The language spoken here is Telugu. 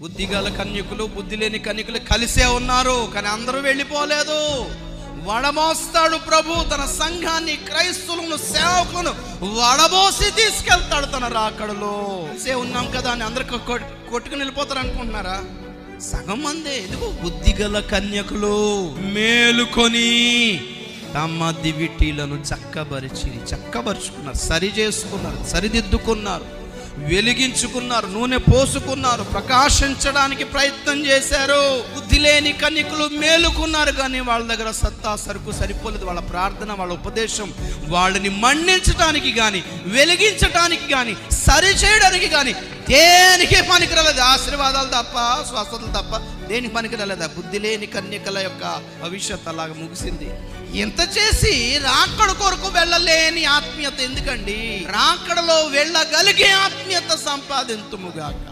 బుద్ధిగల కన్యకులు, బుద్ధి లేని కన్యకులు కలిసే ఉన్నారు, కానీ అందరూ వెళ్ళిపోలేదు. వడమోస్తాడు ప్రభు తన సంఘాన్ని, క్రైస్తవులను, సేవకులను వడబోసి తీసుకెళ్తాడు తన రాకడలో. కలిసే ఉన్నాం కదా అని అందరు కొట్టుకుని వెళ్ళిపోతారు అనుకుంటున్నారా? సగం మందే. ఎందుకు? బుద్ధిగల కన్యకులు మేలుకొని తమ దివిటీలను చక్కబరుచుకున్నారు, సరి చేసుకున్నారు, సరిదిద్దుకున్నారు, వెలిగించుకున్నారు, నూనె పోసుకున్నారు, ప్రకాశించడానికి ప్రయత్నం చేశారు. బుద్ధి లేని కన్యకులు మేలుకున్నారు, కానీ వాళ్ళ దగ్గర సత్తా సరుకు సరిపోలేదు. వాళ్ళ ప్రార్థన, వాళ్ళ ఉపదేశం వాళ్ళని మండించడానికి కానీ, వెలిగించడానికి కానీ, సరి చేయడానికి కానీ దేనికి పనికిరాలేదు. ఆశీర్వాదాలు తప్ప, స్వస్థతలు తప్ప దేనికి పనికిరాలేదు. బుద్ధి లేని కన్యకల యొక్క భవిష్యత్ అలాగ ముగిసింది. ఇంత చేసి రాకడ కొరకు వెళ్ళలేని ఆత్మీయత ఎందుకండి? రాకడలో వెళ్ళగలిగే ఆత్మీయత సంపాదింతుముగాక.